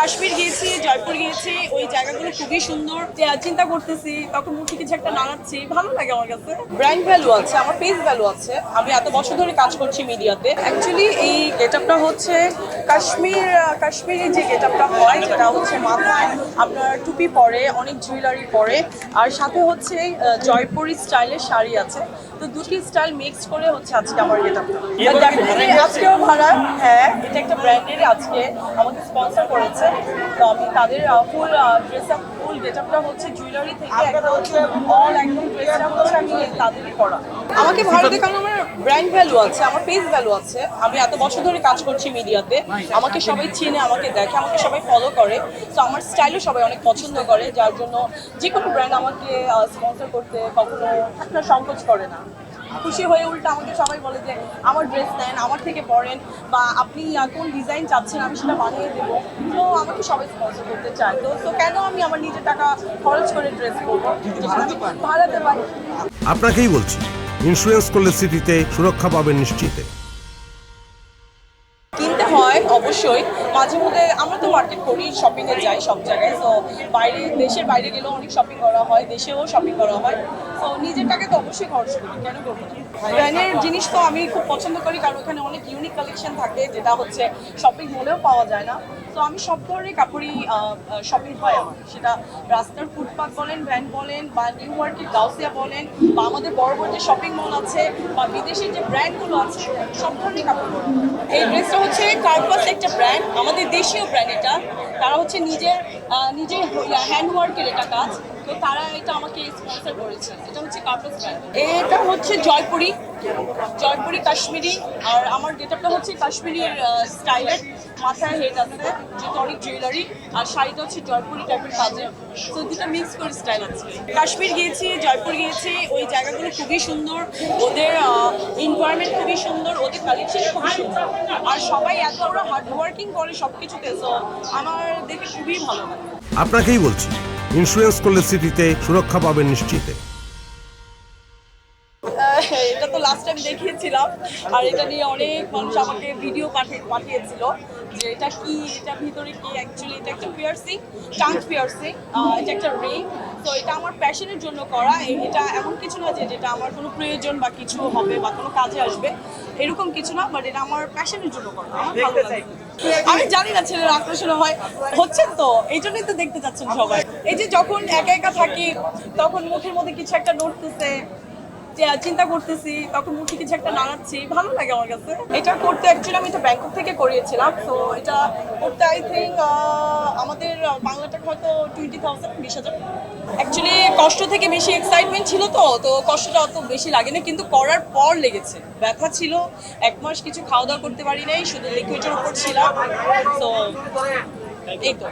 কাশ্মীর গিয়েছি, জয়পুর গিয়েছি, ওই জায়গাগুলো খুবই সুন্দর। চিন্তা করতেছি তখন মুখে কিছু একটা নাড়াচ্ছি, ভালো লাগে আমার কাছে। ব্র্যান্ড ভ্যালু আছে, আমার পেজ ভ্যালু আছে। আমি এত বছর ধরে কাজ করছি মিডিয়াতে। অ্যাকচুয়ালি এই গেটআপটা হচ্ছে কাশ্মীরি যে গেটআপটা হয়, যেটা হচ্ছে মাথায় আপনার টুপি পরে, অনেক জুয়েলারি পরে, আর সাথে হচ্ছে জয়পুরি স্টাইলের শাড়ি আছে। তো দুটি স্টাইল মিক্স করে হচ্ছে আজকে আমার গেটআপটা। আজকেও ভাড়া, হ্যাঁ, এটা একটা ব্র্যান্ডের আজকে আমাকে স্পন্সর করেছে। তো আমি তাদের ফুল ড্রেস আপ, ফুল গেটআপটা হচ্ছে জুয়েলারি থেকে একটা হচ্ছে অল একদম ড্রেসটা হচ্ছে আমি তাদেরই করা। আমাকে ভাড়া দেখানো আমার ব্র্যান্ড ভ্যালু আছে, আমার পেজ ভ্যালু আছে। আমি এত বছর ধরে কাজ করছি মিডিয়াতে, আমাকে সবাই চিনে, আমাকে দেখে, আমাকে সবাই ফলো করে। তো আমার স্টাইলও সবাই অনেক পছন্দ করে, যার জন্য যে কোনো ব্র্যান্ড আমাকে স্পন্সর করতে কখনো একটা সংকোচ করে না। খুশি হয়ে উল্টা আমাকে সবাই বলে যে আমার ড্রেস নেন, আমার থেকে পরেন, বা আপনি কোন ডিজাইন চাচ্ছেন আমি সেটা বানিয়ে দেবো। তো আমাকে সবাই স্পন্সর করতে চায়। তো কেন আমি আমার নিজের টাকা খরচ করে ড্রেস করবো যেখানে আমি ভাড়াতে পারি। আপনাকেই বলছি, ইন্স্যুরেন্স করলে সিটিতে সুরক্ষা পাবেন নিশ্চিতে। কিনতে হয় অবশ্যই, মাঝে মধ্যে আমরা তো মার্কেট করি, শপিংয়ে যাই সব জায়গায়। তো বাইরে, দেশের বাইরে গেলেও অনেক শপিং করা হয়, দেশেও শপিং করা হয়। তো নিজের টাকা তো অবশ্যই খরচ করি, কেন করবো না। ব্র্যান্ডের জিনিস তো আমি খুব পছন্দ করি, কারণ ওখানে অনেক ইউনিক কালেকশন থাকে, যেটা হচ্ছে শপিং মলেও পাওয়া যায় না। তো আমি সব ধরনের কাপড়ই শপিং হয় আমার, সেটা রাস্তার ফুটপাথ বলেন, ভ্যান বলেন, বা নিউ মার্কেট গাউসিয়া বলেন, বা আমাদের বড় বড় যে শপিং মল আছে, বা বিদেশের যে ব্র্যান্ডগুলো আছে, সব ধরনের কাপড়। এই ড্রেসটা হচ্ছে কার্পাস একটা ব্র্যান্ড, আমাদের দেশীয় ব্র্যান্ড এটা। তারা হচ্ছে নিজের হ্যান্ডওয়ার্কের এটা কাজ। তো তারা এটা আমাকে স্পন্সর করেছে। এটা হচ্ছে কার্পাস ব্র্যান্ড। এটা হচ্ছে জয়পুরি কাশ্মীরি, আর আমার গেটআপটা হচ্ছে কাশ্মীরির স্টাইলের। মাথায় হেড আছে, যেটা অনেক জুয়েলারি, আর শাড়িটা হচ্ছে জয়পুরি টাইপের কাজে। তো দুটো মিক্স করে স্টাইল আছে। কাশ্মীর গিয়েছি, জয়পুর গিয়েছি, ওই জায়গাগুলো খুবই সুন্দর, ওদের এনভায়রনমেন্ট খুবই সুন্দর, ওদের কালেকশন খুবই সুন্দর, আর সবাই এত ওরা হার্ড ওয়ার্কিং করে সব কিছুতে। তো আমার দেখে খুবই ভালো লাগে। আপনাকেই বলছি, ইন্স্যুরেন্স করলে সিটিতে সুরক্ষা পাবেন নিশ্চিতে। এটা তো লাস্ট টাইম দেখিয়েছিলাম, আর এটা নিয়ে অনেক মানুষ আমাকে ভিডিও পাঠিয়েছিল যে এটা কি, এটা ভিতরে কি। অ্যাকচুয়ালি এটা একটা পিয়ার্সিং, টাং পিয়ার্সিং, এটা একটা রিং। তো এটা আমার প্যাশনের জন্য করা। এটা এমন কিছু না যে যেটা আমার কোনো প্রয়োজন বা কিছু হবে বা কোনো কাজে আসবে, এরকম কিছু না, বাট এটা আমার প্যাশনের জন্য করা। আমার ভালো লাগে। আমি জানি না ছেলেরা আকর্ষণ হচ্ছেন, তো এই জন্যই তো দেখতে যাচ্ছেন সবাই। এই যে যখন একা একা থাকি, তখন মুখের মধ্যে কিছু একটা নড়তেছে, চিন্তা করতেছি তখন মুখে কিছু একটা নাড়াচ্ছি, ভালো লাগে আমার কাছে। এটা করতে অ্যাকচুয়ালি আমি এটা ব্যাংকক থেকে করিয়েছিলাম। তো এটা করতে আই থিঙ্ক আমাদের বাংলা টাকা হয়তো 20,000, 20,000। অ্যাকচুয়ালি কষ্ট থেকে বেশি এক্সাইটমেন্ট ছিল, তো কষ্টটা অত বেশি লাগেনি, কিন্তু করার পর লেগেছে। ব্যথা ছিল, 1 মাস কিছু খাওয়া দাওয়া করতে পারি নাই, শুধু লিকুইডের উপর ছিলাম। তো এই তো।